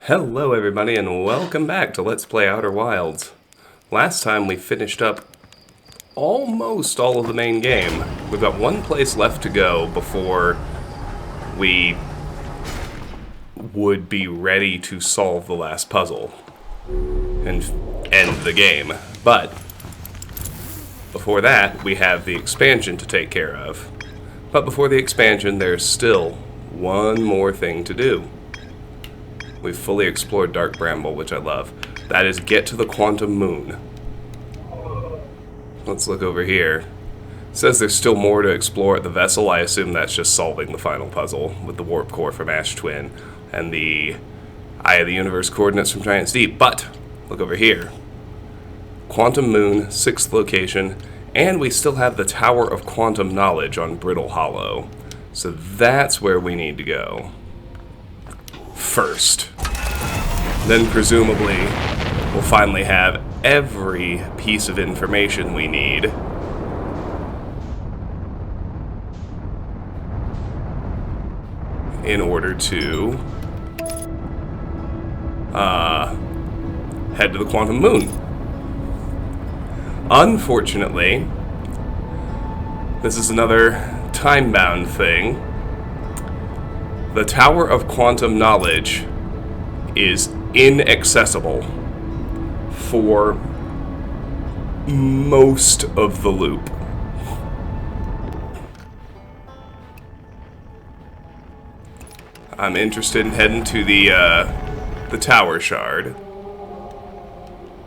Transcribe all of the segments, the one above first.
Hello everybody and welcome back to Let's Play Outer Wilds. Last time we finished up almost all of the main game. We've got one place left to go before we would be ready to solve the last puzzle and end the game. But before that, we have the expansion to take care of. But before the expansion, there's still one more thing to do. We've fully explored Dark Bramble, which I love. That is get to the Quantum Moon. Let's look over here. It says there's still more to explore at the vessel. I assume that's just solving the final puzzle with the warp core from Ash Twin and the Eye of the Universe coordinates from Giant's Deep. But look over here. Quantum Moon, 6th location, and we still have the Tower of Quantum Knowledge on Brittle Hollow. So that's where we need to go first. Then presumably we'll finally have every piece of information we need in order to head to the Quantum Moon. Unfortunately, this is another time-bound thing. The Tower of Quantum Knowledge is inaccessible for most of the loop. I'm interested in heading to the Tower Shard,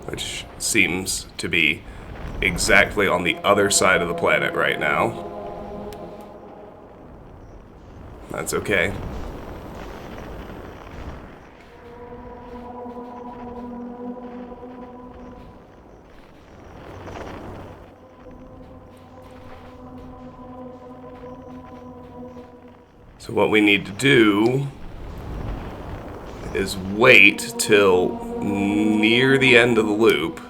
which seems to be exactly on the other side of the planet right now. That's okay. So what we need to do is wait till near the end of the loop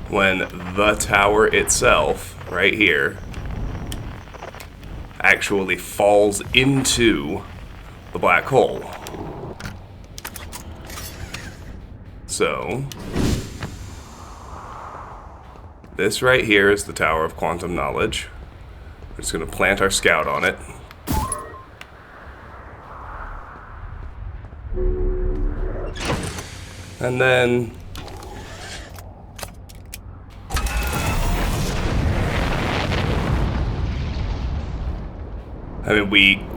when the tower itself, right here, actually falls into the black hole. So this right here is the Tower of Quantum Knowledge. We're just going to plant our scout on it. And then I mean,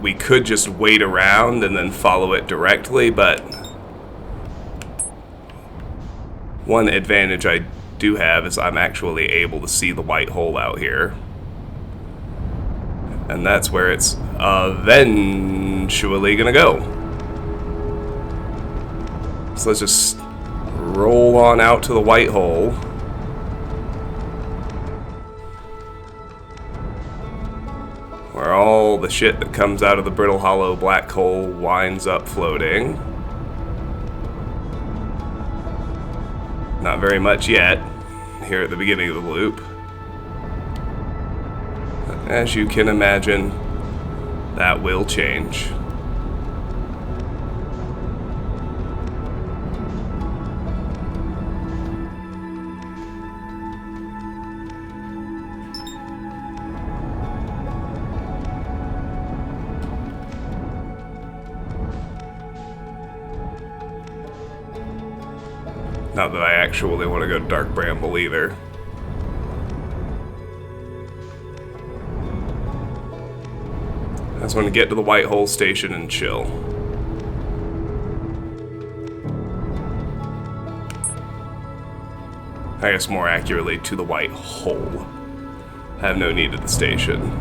we could just wait around and then follow it directly, but one advantage I do have is I'm actually able to see the white hole out here. And that's where it's eventually gonna go. So let's just roll on out to the white hole. Where all the shit that comes out of the Brittle Hollow black hole winds up floating. Not very much yet, here at the beginning of the loop. But as you can imagine, that will change. Not that I actually want to go to Dark Bramble either. I just want to get to the White Hole Station and chill. I guess more accurately, to the White Hole. I have no need of the station.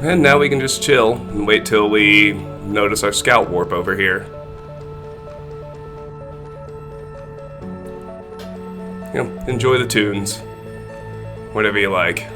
And now we can just chill and wait till we notice our scout warp over here. You know, enjoy the tunes. Whatever you like.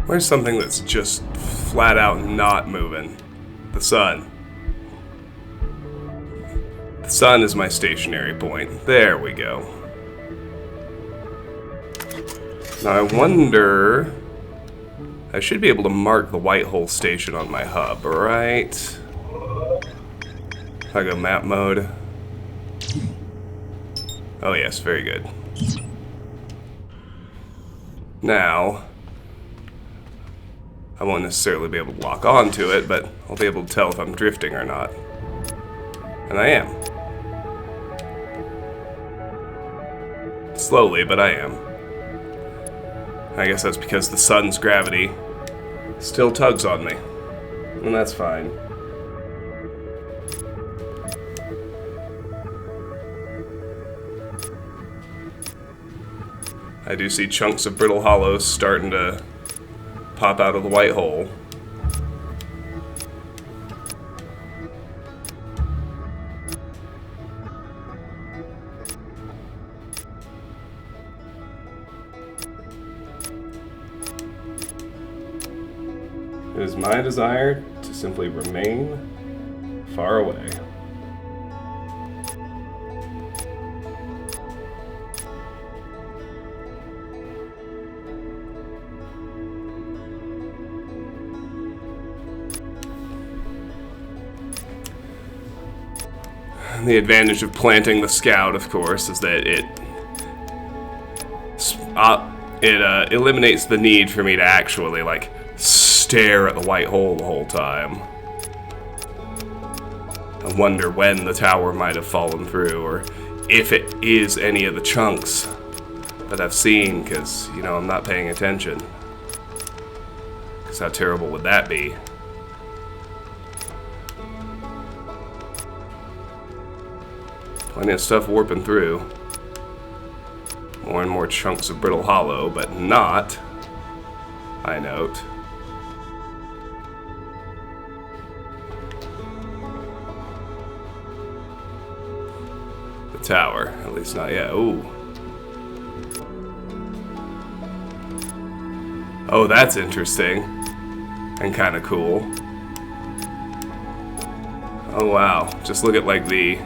Where's something that's just flat out not moving? The sun. The sun is my stationary point. There we go. Now I wonder... I should be able to mark the white hole station on my hub, right? If I go map mode. Oh yes, very good. Now, I won't necessarily be able to lock on to it, but I'll be able to tell if I'm drifting or not. And I am. Slowly, but I am. I guess that's because the sun's gravity still tugs on me. And that's fine. I do see chunks of brittle hollows starting to pop out of the white hole. It is my desire to simply remain far away. The advantage of planting the scout, of course, is that it eliminates the need for me to actually, like, stare at the white hole the whole time. I wonder when the tower might have fallen through, or if it is any of the chunks that I've seen, because, you know, I'm not paying attention. Because how terrible would that be? Plenty of stuff warping through. More and more chunks of brittle hollow, but not, I note, the tower. At least not yet. Ooh. Oh, that's interesting. And kind of cool. Oh wow. Just look at like the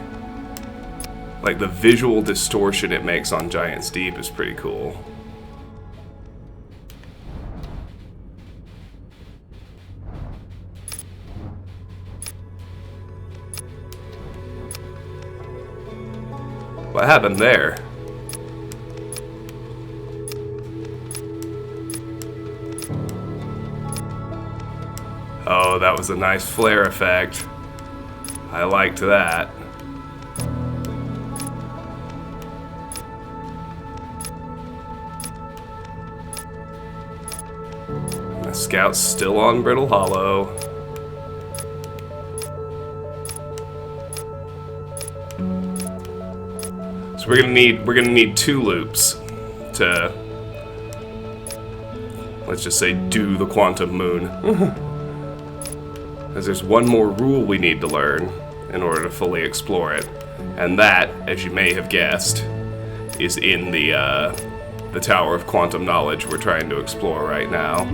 visual distortion it makes on Giant's Deep is pretty cool. What happened there? Oh, that was a nice flare effect. I liked that. Scout's still on Brittle Hollow. So we're gonna need 2 loops to, let's just say, do the quantum moon. Because there's one more rule we need to learn in order to fully explore it, and that, as you may have guessed, is in the Tower of Quantum Knowledge we're trying to explore right now.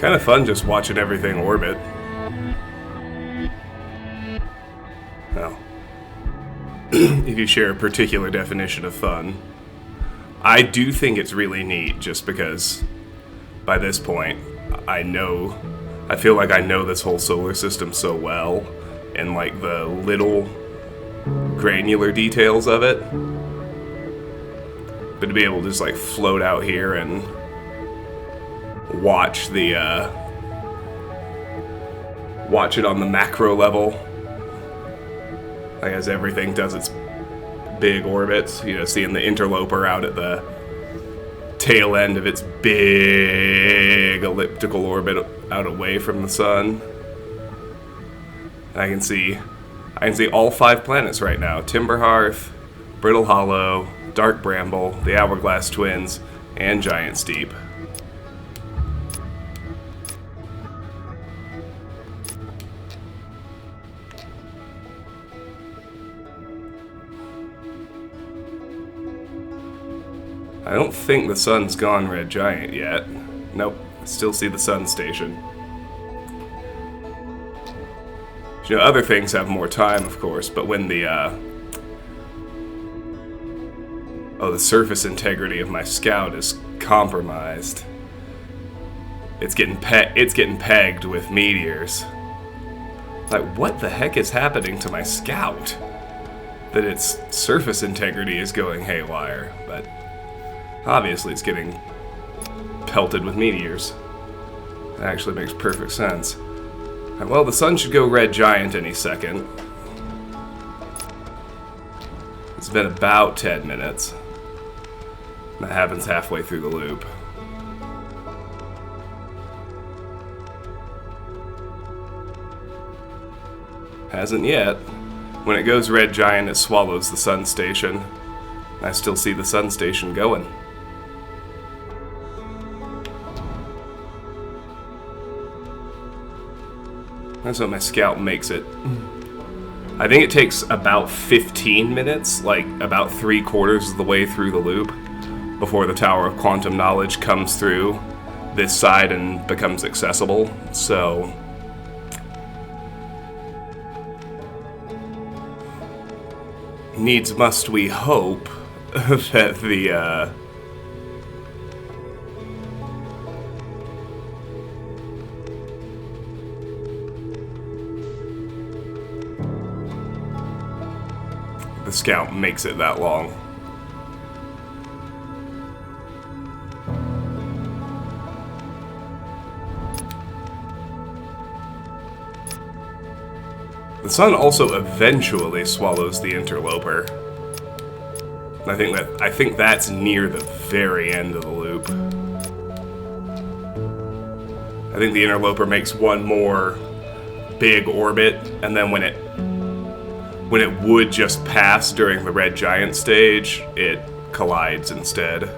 Kind of fun just watching everything orbit. Well, if you share a particular definition of fun. I do think it's really neat just because by this point I feel like I know this whole solar system so well, and like the little granular details of it. But to be able to just like float out here and watch it on the macro level, like as everything does its big orbits, you know, seeing the interloper out at the tail end of its big elliptical orbit out away from the sun. I can see all 5 planets right now: Timberhearth, Brittle Hollow, Dark Bramble, the Hourglass Twins, and Giant Steep. I don't think the sun's gone red giant yet. Nope, I still see the sun station. You know, other things have more time, of course, but when the surface integrity of my scout is compromised, it's getting pegged with meteors. Like, what the heck is happening to my scout that its surface integrity is going haywire? But obviously it's getting pelted with meteors. That actually makes perfect sense. Well, the sun should go red giant any second. It's been about 10 minutes. That happens halfway through the loop. Hasn't yet. When it goes red giant, it swallows the sun station. I still see the sun station going. That's what my scout makes it. I think it takes about 15 minutes, like about 3/4 of the way through the loop, before the Tower of Quantum Knowledge comes through this side and becomes accessible. So needs must we hope that the scout makes it that long. The sun also eventually swallows the interloper. I think that's near the very end of the loop. I think the interloper makes one more big orbit, and then when it would just pass during the red giant stage, it collides instead.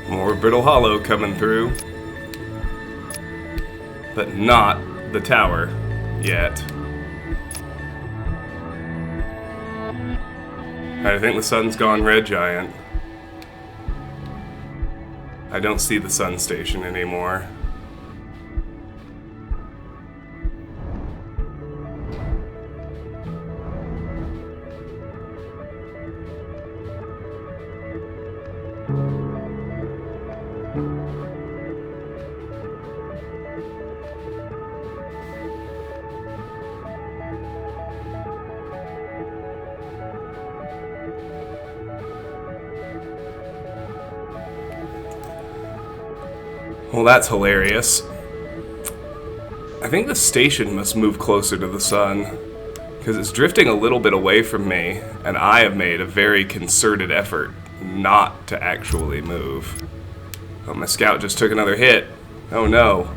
More Brittle Hollow coming through. But not the tower yet. I think the sun's gone red giant. I don't see the sun station anymore. Well, that's hilarious. I think the station must move closer to the sun, because it's drifting a little bit away from me, and I have made a very concerted effort not to actually move. Oh, my scout just took another hit. Oh no.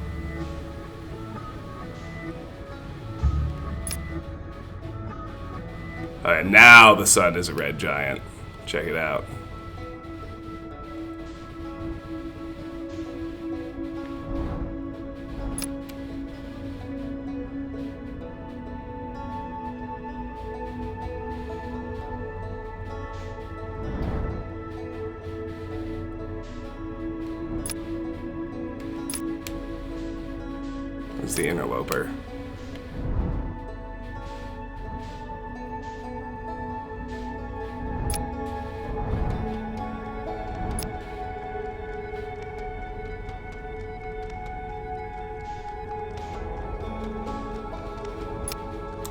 Alright, now the sun is a red giant. Check it out. There's the interloper.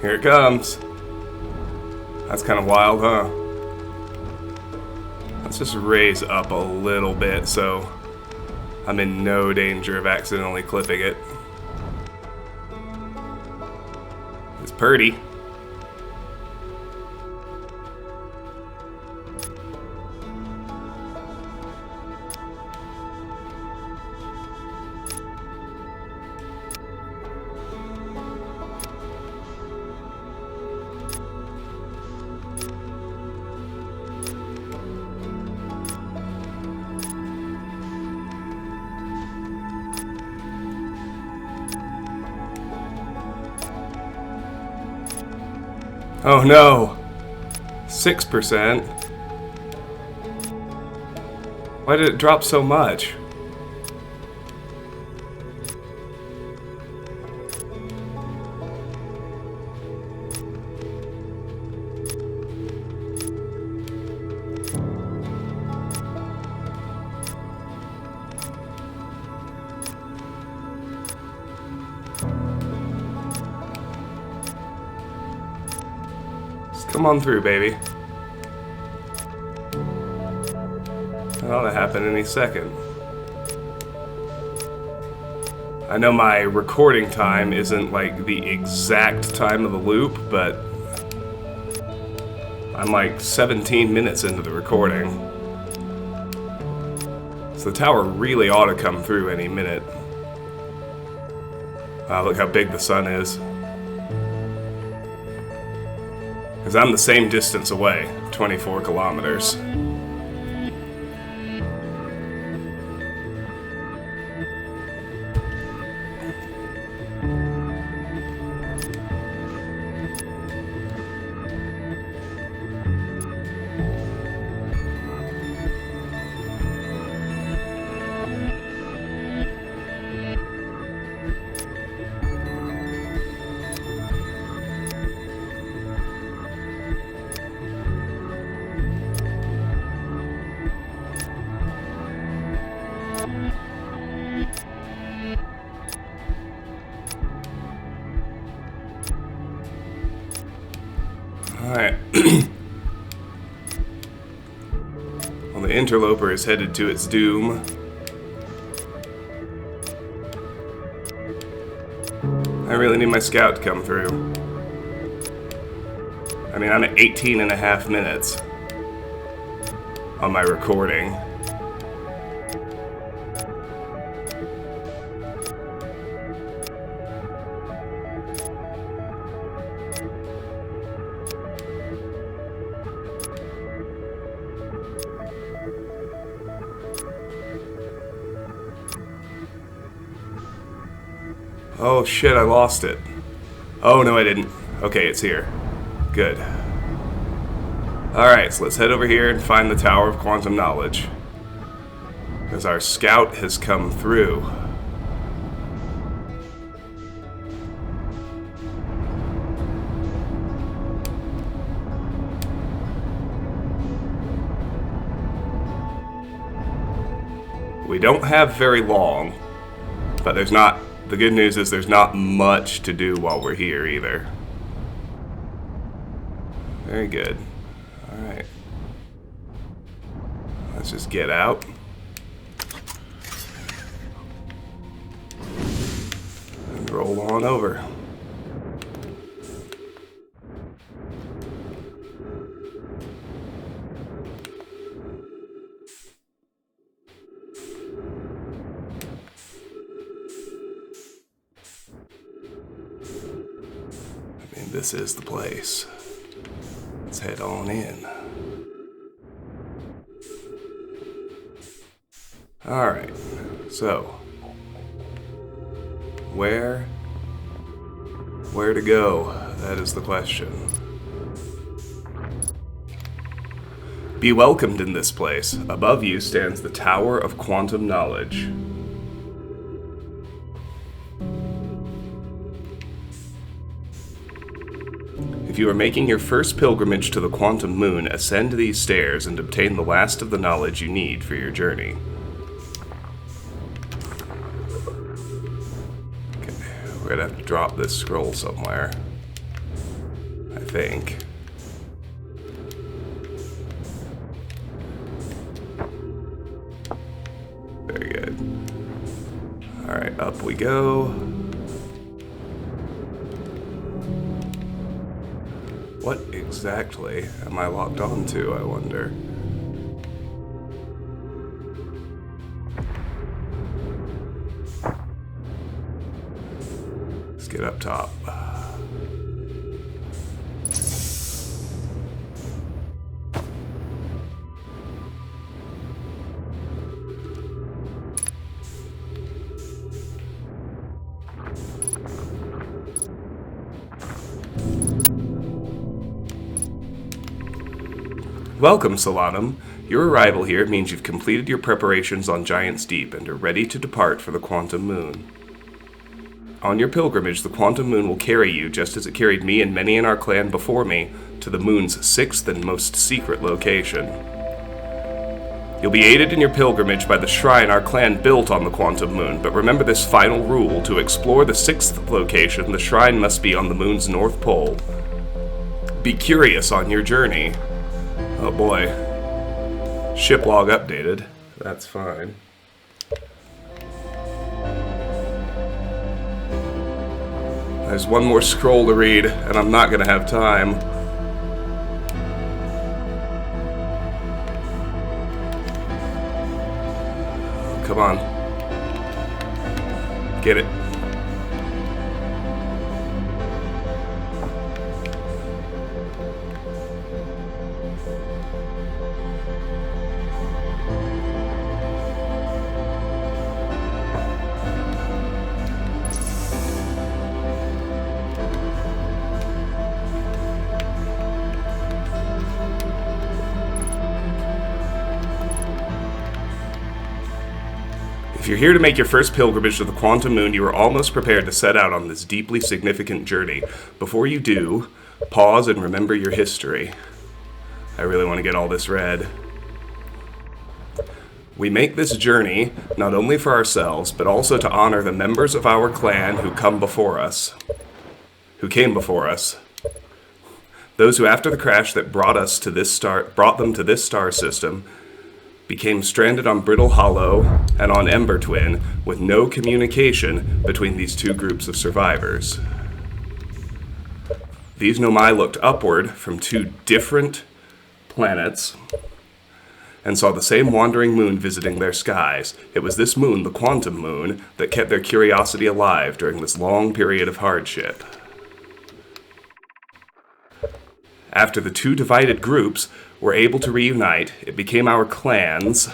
Here it comes. That's kind of wild, huh? Let's just raise up a little bit so I'm in no danger of accidentally clipping it. It's pretty. Oh no! 6%? Why did it drop so much? Come on through, baby. That ought to happen any second. I know my recording time isn't like the exact time of the loop, but I'm like 17 minutes into the recording. So the tower really ought to come through any minute. Wow, look how big the sun is. Because I'm the same distance away, 24 kilometers. Alright. Well, the interloper is headed to its doom. I really need my scout to come through. I mean, I'm at 18 and a half minutes on my recording. Oh shit, I lost it. Oh no, I didn't. Okay, it's here. Good. Alright, so let's head over here and find the Tower of Quantum Knowledge. Because our scout has come through. We don't have very long, but there's not. The good news is there's not much to do while we're here either. Very good. Alright. Let's just get out. And roll on over. This is the place. Let's head on in. Alright, so where to go? That is the question. Be welcomed in this place. Above you stands the Tower of Quantum Knowledge. If you are making your first pilgrimage to the Quantum Moon, ascend these stairs and obtain the last of the knowledge you need for your journey. Okay, we're gonna have to drop this scroll somewhere. think. Very good. Alright, up we go. What exactly am I locked onto, I wonder? Let's get up top. Welcome, Solanum. Your arrival here means you've completed your preparations on Giant's Deep and are ready to depart for the Quantum Moon. On your pilgrimage, the Quantum Moon will carry you, just as it carried me and many in our clan before me, to the moon's 6th and most secret location. You'll be aided in your pilgrimage by the shrine our clan built on the Quantum Moon, but remember this final rule: to explore the 6th location, the shrine must be on the moon's north pole. Be curious on your journey. Oh boy. Ship log updated. That's fine. There's one more scroll to read, and I'm not gonna have time. Come on. Get it. If you're here to make your first pilgrimage to the Quantum Moon, you are almost prepared to set out on this deeply significant journey. Before you do, pause and remember your history. I really want to get all this read. We make this journey not only for ourselves, but also to honor the members of our clan who came before us. Those who, after the crash that brought them to this star system, became stranded on Brittle Hollow and on Ember Twin, with no communication between these two groups of survivors. These Nomai looked upward from two different planets and saw the same wandering moon visiting their skies. It was this moon, the Quantum Moon, that kept their curiosity alive during this long period of hardship. After the two divided groups were able to reunite, it became our clan's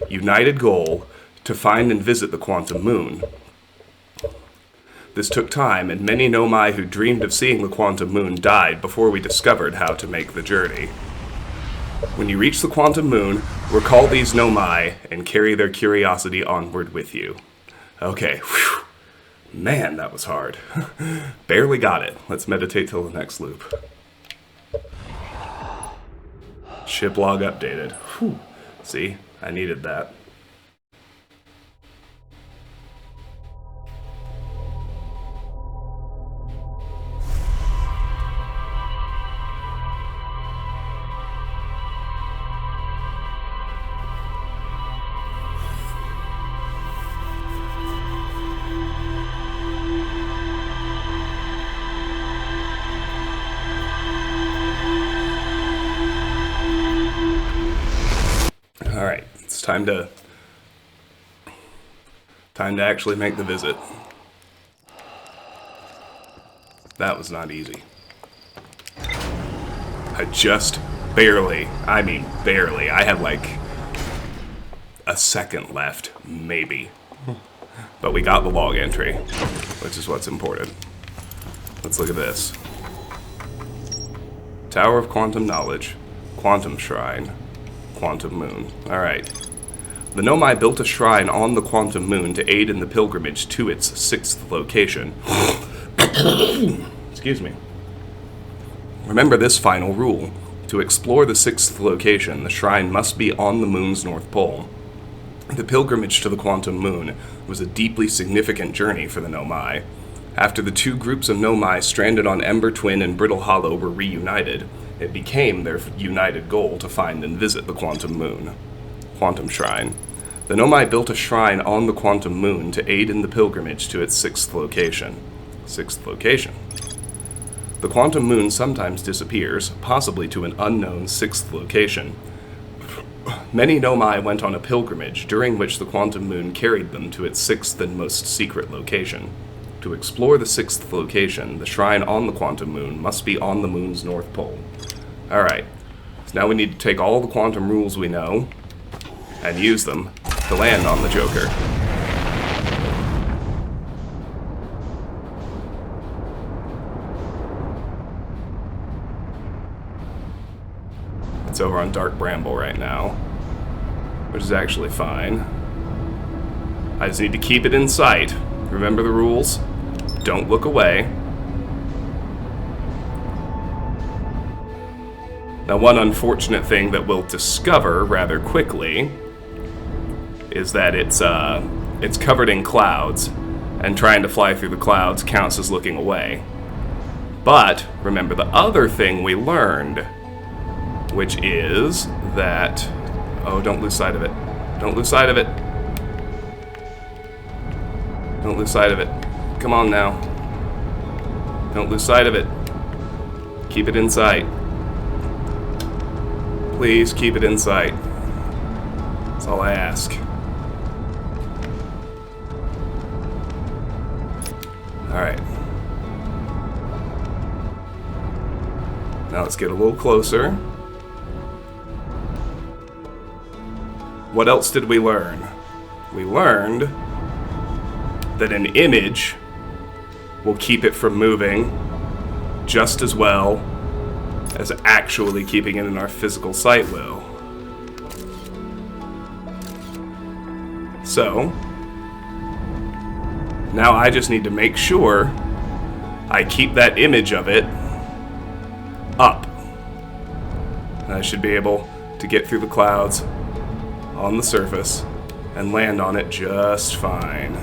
united goal to find and visit the Quantum Moon. This took time, and many Nomai who dreamed of seeing the Quantum Moon died before we discovered how to make the journey. When you reach the Quantum Moon, recall these Nomai and carry their curiosity onward with you. Okay, whew. Man, that was hard. Barely got it. Let's meditate till the next loop. Ship log updated. Whew. See, I needed that. Alright, it's time to actually make the visit. That was not easy. I just barely, I had like a second left, maybe. But we got the log entry, which is what's important. Let's look at this. Tower of Quantum Knowledge, Quantum Shrine, Quantum Moon. Alright. The Nomai built a shrine on the Quantum Moon to aid in the pilgrimage to its 6th location. Excuse me. Remember this final rule. To explore the 6th location, the shrine must be on the moon's north pole. The pilgrimage to the Quantum Moon was a deeply significant journey for the Nomai. After the two groups of Nomai stranded on Ember Twin and Brittle Hollow were reunited, it became their united goal to find and visit the Quantum Shrine. The Nomai built a shrine on the Quantum Moon to aid in the pilgrimage to its sixth location. The Quantum Moon sometimes disappears, possibly to an unknown sixth location. Many Nomai went on a pilgrimage, during which the Quantum Moon carried them to its sixth and most secret location. To explore the sixth location, the shrine on the Quantum Moon must be on the Moon's North Pole. Alright, so now we need to take all the quantum rules we know and use them to land on the Joker. It's over on Dark Bramble right now, which is actually fine. I just need to keep it in sight. Remember the rules? Don't look away. Now, one unfortunate thing that we'll discover rather quickly is that it's covered in clouds, and trying to fly through the clouds counts as looking away. But remember the other thing we learned, which is that... Oh, don't lose sight of it. Don't lose sight of it. Don't lose sight of it. Come on now. Don't lose sight of it. Keep it in sight. Please keep it in sight. That's all I ask. Alright. Now let's get a little closer. What else did we learn? We learned that an image will keep it from moving just as well as actually keeping it in our physical sight will. So, now I just need to make sure I keep that image of it up. And I should be able to get through the clouds on the surface and land on it just fine.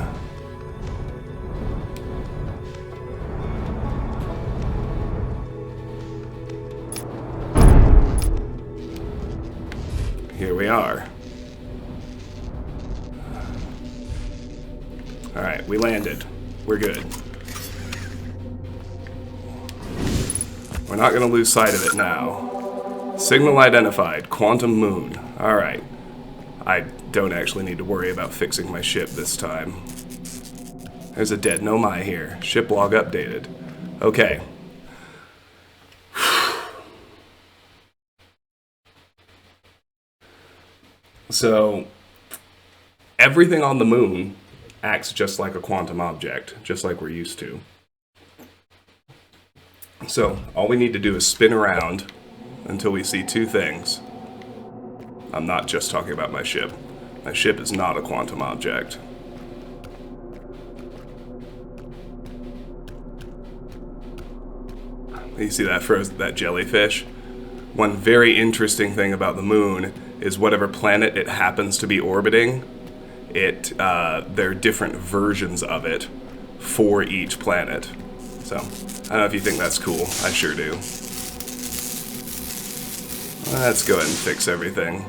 Here we are. Alright, we landed. We're good. We're not going to lose sight of it now. Signal identified. Quantum Moon. Alright. I don't actually need to worry about fixing my ship this time. There's a dead Nomai here. Ship log updated. Okay. So, everything on the moon acts just like a quantum object, just like we're used to. So, all we need to do is spin around until we see two things. I'm not just talking about my ship. My ship is not a quantum object. You see that jellyfish? One very interesting thing about the moon is whatever planet it happens to be orbiting, there are different versions of it for each planet. So, I don't know if you think that's cool. I sure do. Let's go ahead and fix everything.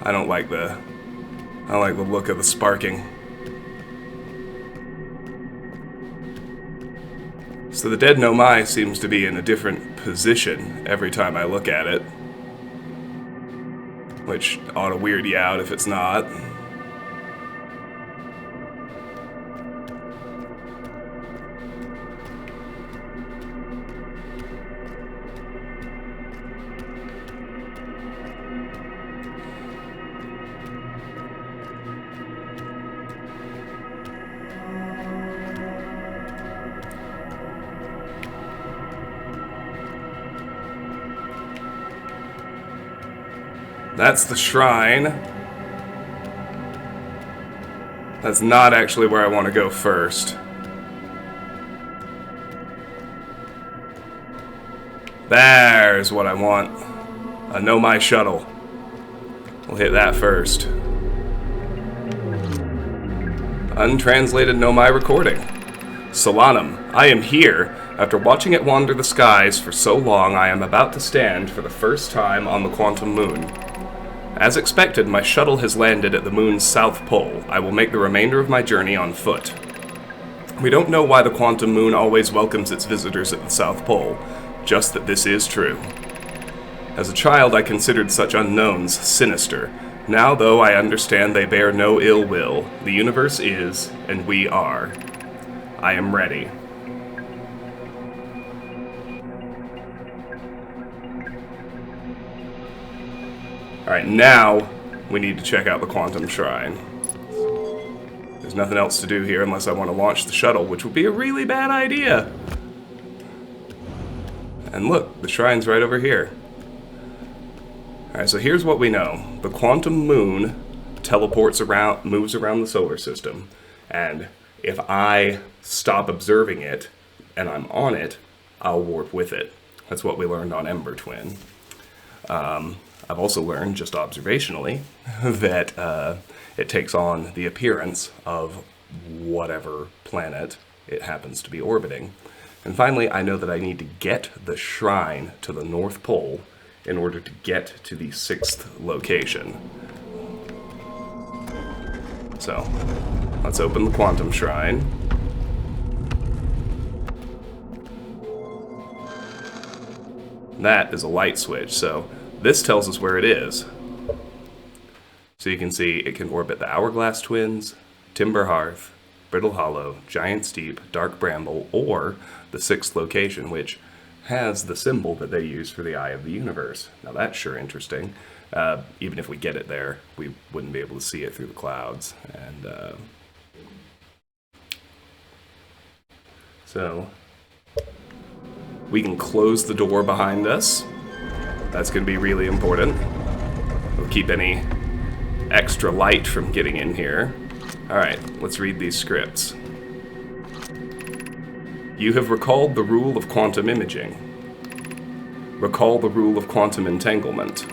I don't like the look of the sparking. So the dead Nomai seems to be in a different position every time I look at it, which ought to weird you out if it's not. That's the shrine. That's not actually where I want to go first. There's what I want. A Nomai shuttle. We'll hit that first. Untranslated Nomai recording. Solanum, I am here. After watching it wander the skies for so long, I am about to stand for the first time on the quantum moon. As expected, my shuttle has landed at the moon's south pole. I will make the remainder of my journey on foot. We don't know why the quantum moon always welcomes its visitors at the South Pole, just that this is true. As a child, I considered such unknowns sinister. Now, though, I understand they bear no ill will. The universe is, and we are. I am ready. Alright, now we need to check out the quantum shrine. There's nothing else to do here unless I want to launch the shuttle, which would be a really bad idea. And look, the shrine's right over here. Alright, so here's what we know. The quantum moon teleports around, moves around the solar system. And if I stop observing it, and I'm on it, I'll warp with it. That's what we learned on Ember Twin. I've also learned, just observationally, that it takes on the appearance of whatever planet it happens to be orbiting. And finally, I know that I need to get the shrine to the North Pole in order to get to the 6th location. So, let's open the quantum shrine. That is a light switch, so this tells us where it is. So you can see it can orbit the Hourglass Twins, Timber Hearth, Brittle Hollow, Giant Steep, Dark Bramble, or the 6th location, which has the symbol that they use for the Eye of the Universe. Now that's sure interesting. Even if we get it there, we wouldn't be able to see it through the clouds. And so we can close the door behind us. That's going to be really important. We'll keep any extra light from getting in here. Alright, let's read these scripts. You have recalled the rule of quantum imaging. Recall the rule of quantum entanglement.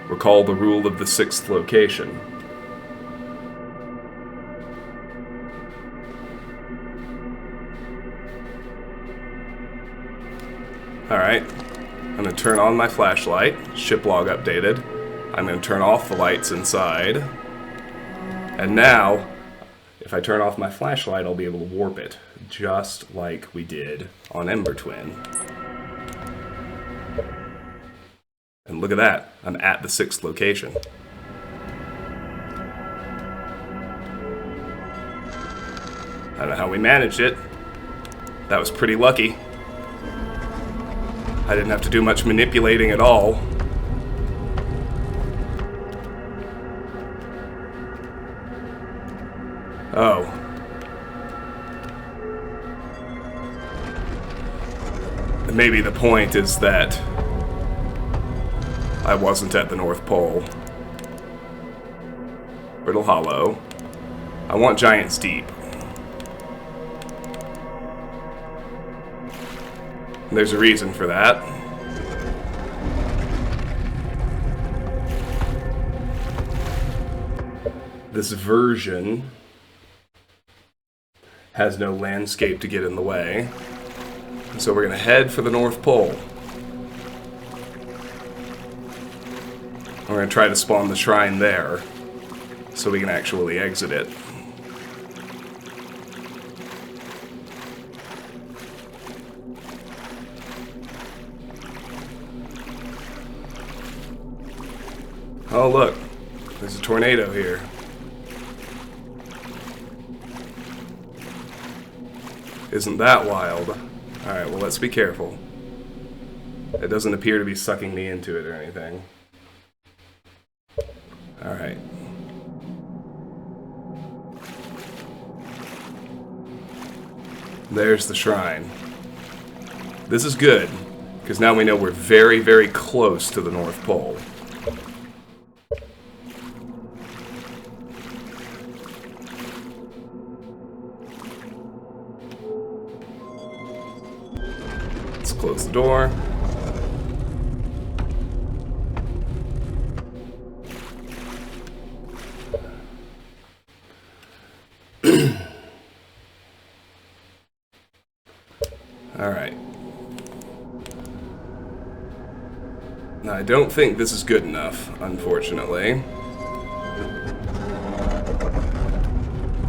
Recall the rule of the 6th location. Alright, I'm going to turn on my flashlight, ship log updated. I'm going to turn off the lights inside. And now, if I turn off my flashlight, I'll be able to warp it, just like we did on Ember Twin. And look at that, I'm at the 6th location. I don't know how we managed it. That was pretty lucky. I didn't have to do much manipulating at all. Oh. Maybe the point is that I wasn't at the North Pole. Brittle Hollow. I want Giant Steep. There's a reason for that. This version has no landscape to get in the way. So we're going to head for the North Pole. We're going to try to spawn the shrine there so we can actually exit it. Oh look, there's a tornado here. Isn't that wild? Alright, well let's be careful. It doesn't appear to be sucking me into it or anything. Alright. There's the shrine. This is good, because now we know we're very, very close to the North Pole. Let's close the door. Alright. Now, I don't think this is good enough, unfortunately.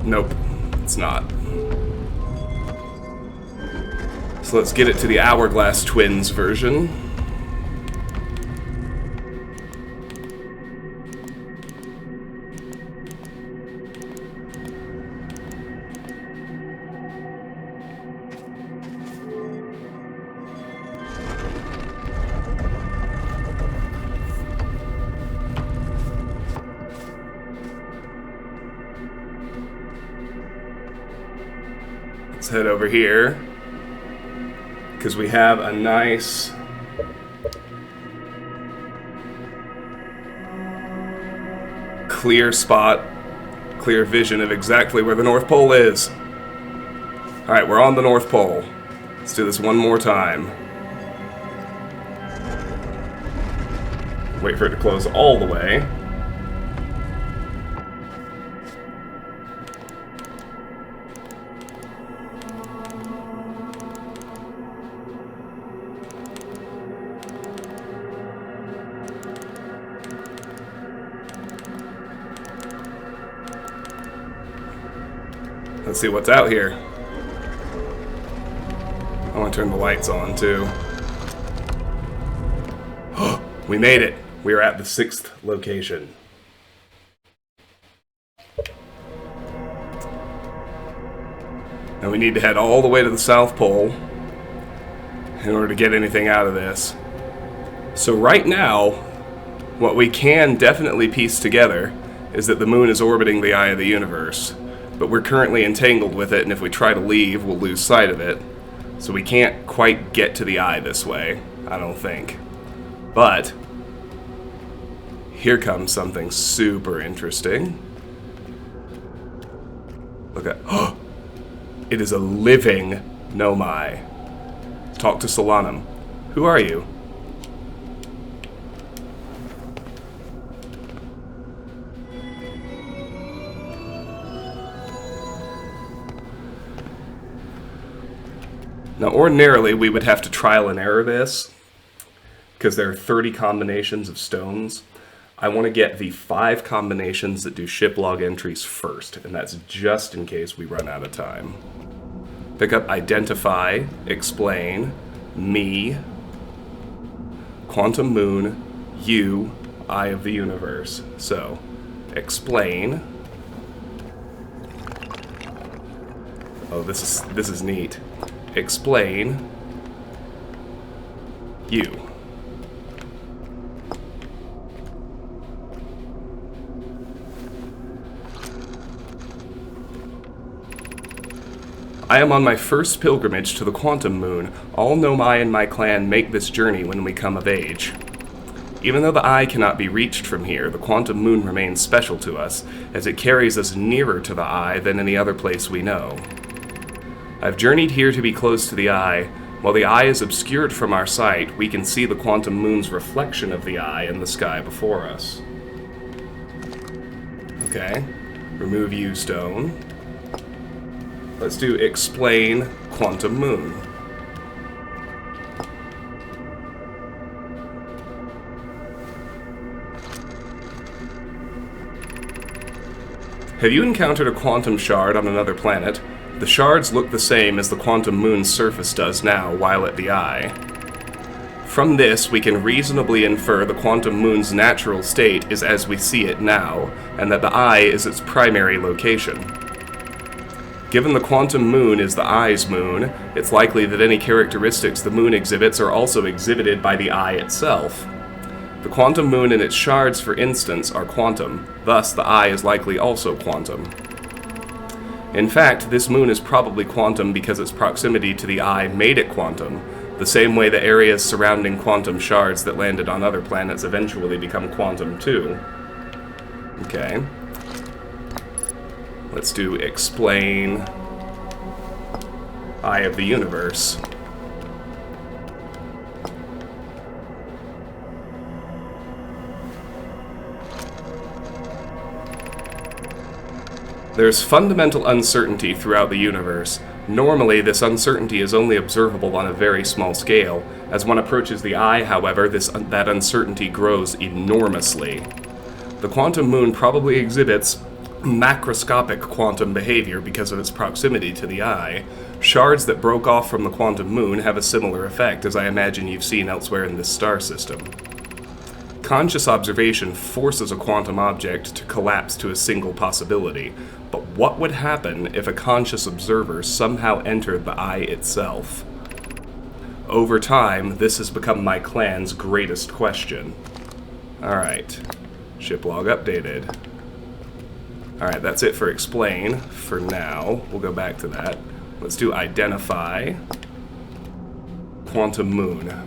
Nope, it's not. So let's get it to the Hourglass Twins version. Let's head over here, because we have a nice clear spot, clear vision of exactly where the North Pole is. Alright, we're on the North Pole. Let's do this one more time. Wait for it to close all the way. Let's see what's out here. I want to turn the lights on, too. We made it! We are at the 6th location. Now we need to head all the way to the South Pole in order to get anything out of this. So right now, what we can definitely piece together is that the moon is orbiting the eye of the universe. But we're currently entangled with it, and if we try to leave, we'll lose sight of it. So we can't quite get to the eye this way, I don't think. But here comes something super interesting. Look at... Oh! It is a living Nomai. Talk to Solanum. Who are you? Now, ordinarily, we would have to trial and error this, because there are 30 combinations of stones. I want to get the 5 combinations that do ship log entries first, and that's just in case we run out of time. Pick up Identify, Explain, Me, Quantum Moon, You, Eye of the Universe. So, Explain. Oh, this is neat. Explain You. I am on my first pilgrimage to the Quantum Moon. All Nomai in my clan make this journey when we come of age. Even though the eye cannot be reached from here, the Quantum Moon remains special to us, as it carries us nearer to the eye than any other place we know. I've journeyed here to be close to the eye. While the eye is obscured from our sight, we can see the Quantum Moon's reflection of the eye in the sky before us. Okay, remove U stone. Let's do Explain Quantum Moon. Have you encountered a quantum shard on another planet? The shards look the same as the Quantum Moon's surface does now while at the eye. From this, we can reasonably infer the Quantum Moon's natural state is as we see it now, and that the eye is its primary location. Given the Quantum Moon is the eye's moon, it's likely that any characteristics the moon exhibits are also exhibited by the eye itself. The Quantum Moon and its shards, for instance, are quantum, thus the eye is likely also quantum. In fact, this moon is probably quantum because its proximity to the eye made it quantum, the same way the areas surrounding quantum shards that landed on other planets eventually become quantum too. Okay. Let's do Explain Eye of the Universe. There's fundamental uncertainty throughout the universe. Normally, this uncertainty is only observable on a very small scale. As one approaches the eye, however, that uncertainty grows enormously. The quantum moon probably exhibits macroscopic quantum behavior because of its proximity to the eye. Shards that broke off from the quantum moon have a similar effect, as I imagine you've seen elsewhere in this star system. Conscious observation forces a quantum object to collapse to a single possibility, but what would happen if a conscious observer somehow entered the eye itself? Over time, this has become my clan's greatest question. Alright, ship log updated. Alright, that's it for explain for now. We'll go back to that. Let's do identify quantum moon.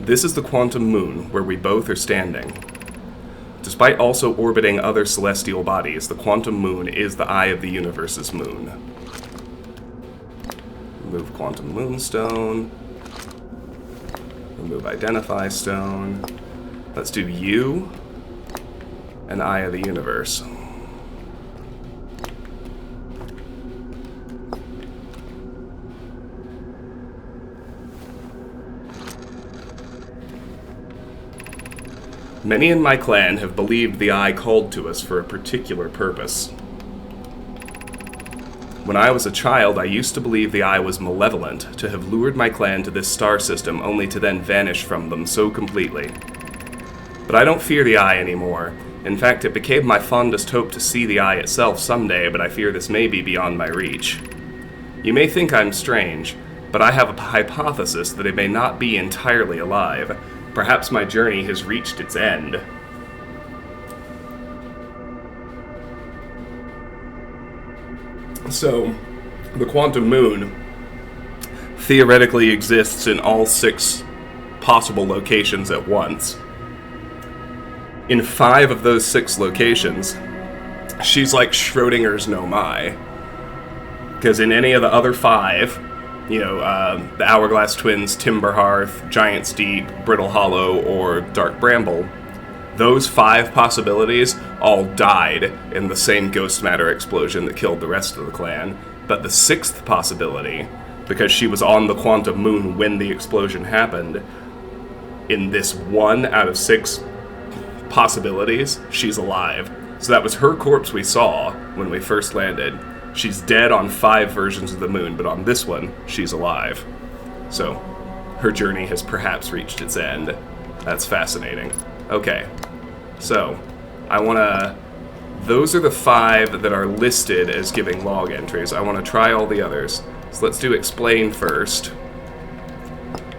This is the quantum moon where we both are standing. Despite also orbiting other celestial bodies, the quantum moon is the eye of the universe's moon. Remove quantum moonstone. Remove identify stone. Let's do you and eye of the universe. Many in my clan have believed the eye called to us for a particular purpose. When I was a child, I used to believe the eye was malevolent, to have lured my clan to this star system only to then vanish from them so completely. But I don't fear the eye anymore. In fact, it became my fondest hope to see the eye itself someday, but I fear this may be beyond my reach. You may think I'm strange, but I have a hypothesis that it may not be entirely alive. Perhaps my journey has reached its end. So, the quantum moon theoretically exists in all 6 possible locations at once. In 5 of those 6 locations, she's like Schrodinger's Nomai. Because in any of the other 5, the Hourglass Twins, Timber Hearth, Giant's Deep, Brittle Hollow, or Dark Bramble, those 5 possibilities all died in the same ghost matter explosion that killed the rest of the clan. But the 6th possibility, because she was on the quantum moon when the explosion happened, in this 1 out of 6 possibilities, she's alive. So that was her corpse we saw when we first landed. She's dead on 5 versions of the moon, but on this one, she's alive. So, her journey has perhaps reached its end. That's fascinating. Okay, so, those are the 5 that are listed as giving log entries. I want to try all the others. So let's do explain first.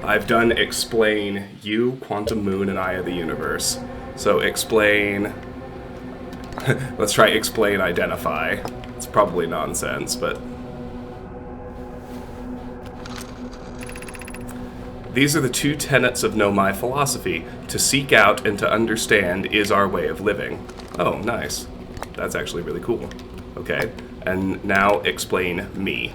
I've done explain you, quantum moon, and eye of the universe. So explain... let's try explain identify. It's probably nonsense, but... These are the 2 tenets of Nomai philosophy. To seek out and to understand is our way of living. Oh, nice. That's actually really cool. Okay, and now explain me.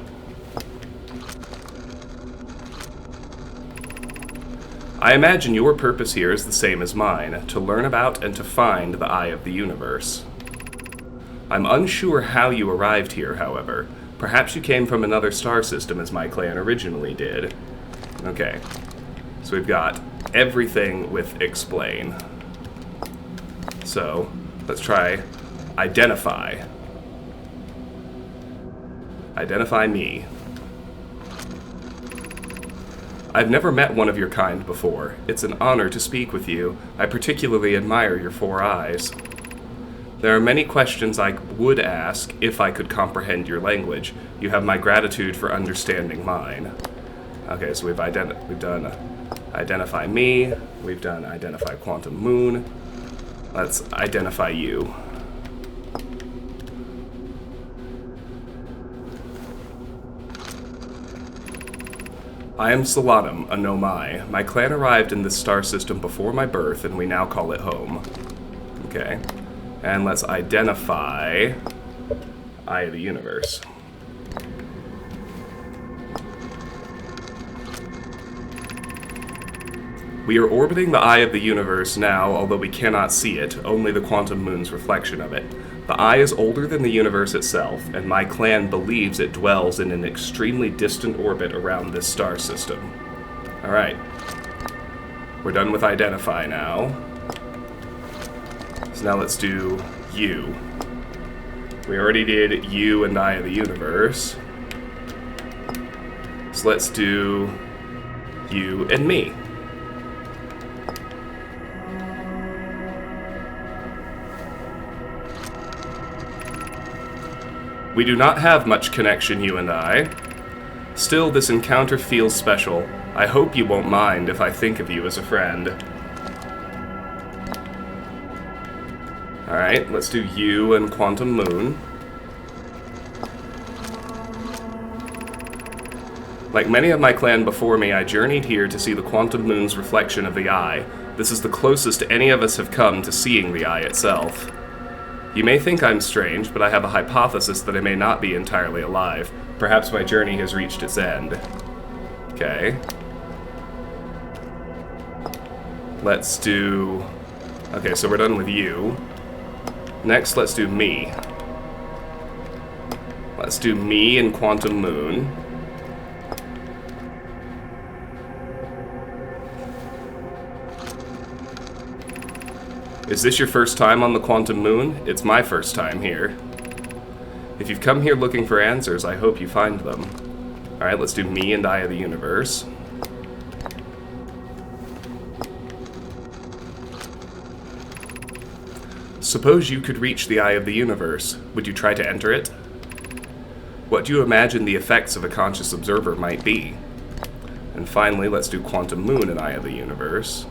I imagine your purpose here is the same as mine, to learn about and to find the eye of the universe. I'm unsure how you arrived here, however. Perhaps you came from another star system as my clan originally did. Okay, so we've got everything with explain. So, let's try identify. Identify me. I've never met one of your kind before. It's an honor to speak with you. I particularly admire your 4 eyes. There are many questions I would ask if I could comprehend your language. You have my gratitude for understanding mine. Okay, so we've done identify me. We've done identify quantum moon. Let's identify you. I am Solanum, a Nomai. My clan arrived in this star system before my birth, and we now call it home. Okay. And let's identify Eye of the Universe. We are orbiting the eye of the universe now, although we cannot see it, only the quantum moon's reflection of it. The eye is older than the universe itself, and my clan believes it dwells in an extremely distant orbit around this star system. Alright. We're done with identify now. So now let's do you. We already did you and eye of the universe. So let's do you and me. We do not have much connection, you and I. Still, this encounter feels special. I hope you won't mind if I think of you as a friend. Alright, let's do you and Quantum Moon. Like many of my clan before me, I journeyed here to see the Quantum Moon's reflection of the eye. This is the closest any of us have come to seeing the eye itself. You may think I'm strange, but I have a hypothesis that I may not be entirely alive. Perhaps my journey has reached its end. Okay. Let's do... Okay, so we're done with you. Next, let's do me. Let's do me and Quantum Moon. Is this your first time on the Quantum Moon? It's my first time here. If you've come here looking for answers, I hope you find them. Alright, let's do me and Eye of the Universe. Suppose you could reach the Eye of the Universe. Would you try to enter it? What do you imagine the effects of a conscious observer might be? And finally, let's do Quantum Moon and Eye of the Universe.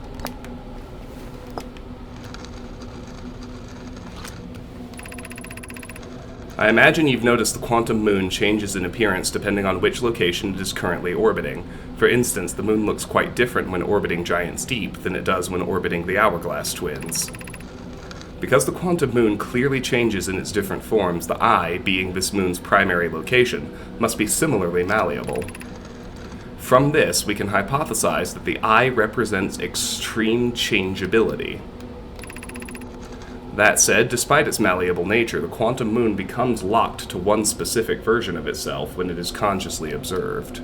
I imagine you've noticed the Quantum Moon changes in appearance depending on which location it is currently orbiting. For instance, the Moon looks quite different when orbiting Giants Deep than it does when orbiting the Hourglass Twins. Because the Quantum Moon clearly changes in its different forms, the Eye, being this Moon's primary location, must be similarly malleable. From this, we can hypothesize that the Eye represents extreme changeability. That said, despite its malleable nature, the Quantum Moon becomes locked to one specific version of itself when it is consciously observed.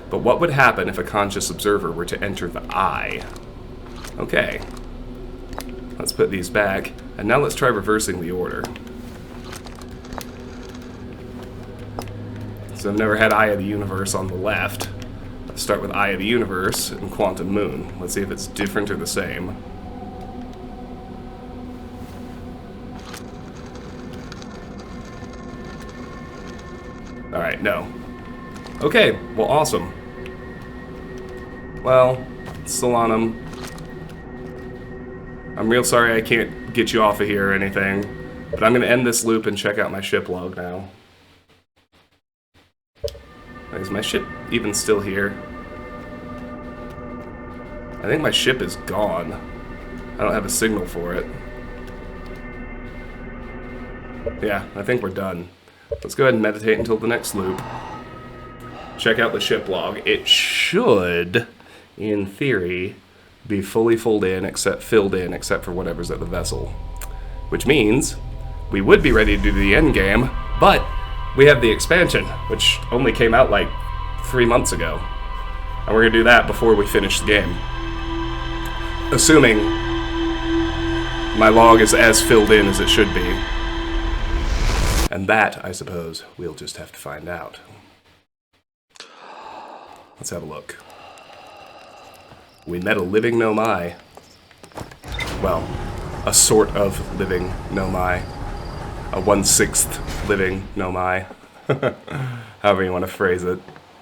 But what would happen if a conscious observer were to enter the Eye? Okay. Let's put these back, and now let's try reversing the order. So I've never had Eye of the Universe on the left. Let's start with Eye of the Universe and Quantum Moon. Let's see if it's different or the same. Alright, no. Okay, well, awesome. Well, Solanum, I'm real sorry I can't get you off of here or anything, but I'm going to end this loop and check out my ship log now. Is my ship even still here? I think my ship is gone. I don't have a signal for it. Yeah, I think we're done. Let's go ahead and meditate until the next loop. Check out the ship log. It should, in theory, be fully filled in except for whatever's at the vessel. Which means we would be ready to do the end game, but we have the expansion, which only came out like 3 months ago. And we're going to do that before we finish the game. Assuming my log is as filled in as it should be. And that, I suppose, we'll just have to find out. Let's have a look. We met a living Nomai. Well, a sort of living Nomai. A 1/6 living Nomai. However you want to phrase it.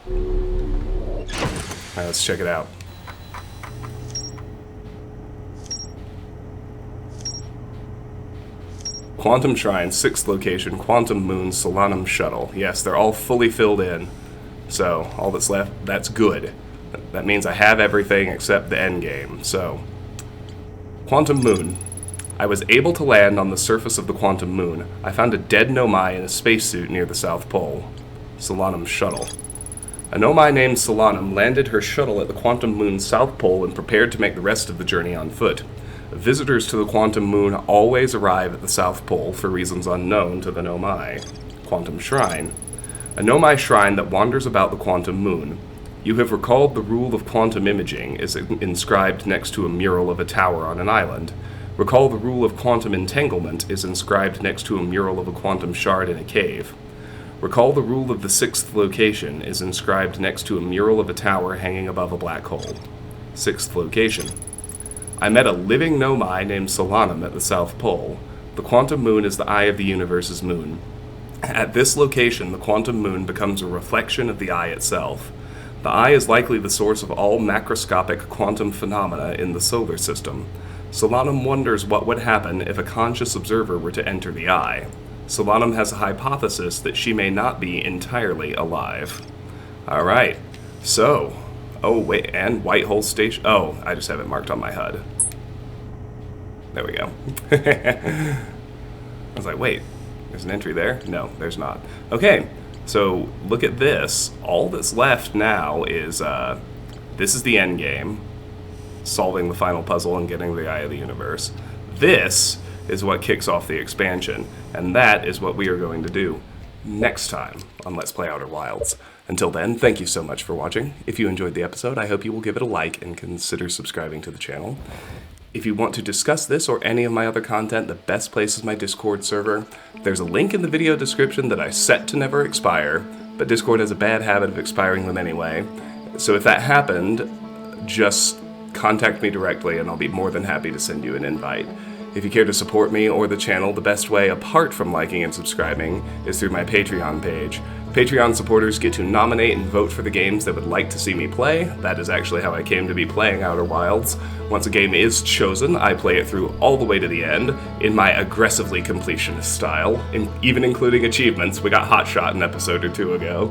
Alright, let's check it out. Quantum Shrine, 6th location, Quantum Moon, Solanum Shuttle. Yes, they're all fully filled in. So, all that's left, that's good. That means I have everything except the end game. So, Quantum Moon. I was able to land on the surface of the Quantum Moon. I found a dead Nomai in a spacesuit near the South Pole. Solanum Shuttle. A Nomai named Solanum landed her shuttle at the Quantum Moon's south pole and prepared to make the rest of the journey on foot. Visitors to the Quantum Moon always arrive at the South Pole for reasons unknown to the Nomai. Quantum Shrine. A Nomai shrine that wanders about the Quantum Moon. You have recalled the rule of quantum imaging is inscribed next to a mural of a tower on an island. Recall the rule of quantum entanglement is inscribed next to a mural of a quantum shard in a cave. Recall the rule of the sixth location is inscribed next to a mural of a tower hanging above a black hole. Sixth location. I met a living Nomai named Solanum at the South Pole. The Quantum Moon is the eye of the universe's moon. At this location, the Quantum Moon becomes a reflection of the eye itself. The eye is likely the source of all macroscopic quantum phenomena in the solar system. Solanum wonders what would happen if a conscious observer were to enter the eye. Solanum has a hypothesis that she may not be entirely alive. Alright, so... Oh, wait, and White Hole Station... Oh, I just have it marked on my HUD. There we go. I was like, wait, there's an entry there? No, there's not. Okay, so look at this. All that's left now is, this is the end game. Solving the final puzzle and getting the Eye of the Universe. This is what kicks off the expansion, and that is what we are going to do next time on Let's Play Outer Wilds. Until then, thank you so much for watching. If you enjoyed the episode, I hope you will give it a like and consider subscribing to the channel. If you want to discuss this or any of my other content, the best place is my Discord server. There's a link in the video description that I set to never expire, but Discord has a bad habit of expiring them anyway. So if that happened, just contact me directly and I'll be more than happy to send you an invite. If you care to support me or the channel, the best way, apart from liking and subscribing, is through my Patreon page. Patreon supporters get to nominate and vote for the games they would like to see me play. That is actually how I came to be playing Outer Wilds. Once a game is chosen, I play it through all the way to the end, in my aggressively completionist style, even including achievements. We got Hotshot an episode or two ago,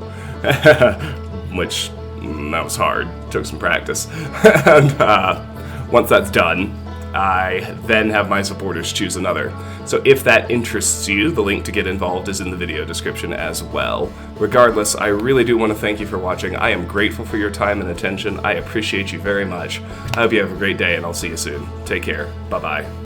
which, that was hard, took some practice. And once that's done, I then have my supporters choose another. So if that interests you, the link to get involved is in the video description as well. Regardless, I really do want to thank you for watching. I am grateful for your time and attention. I appreciate you very much. I hope you have a great day, and I'll see you soon. Take care. Bye-bye.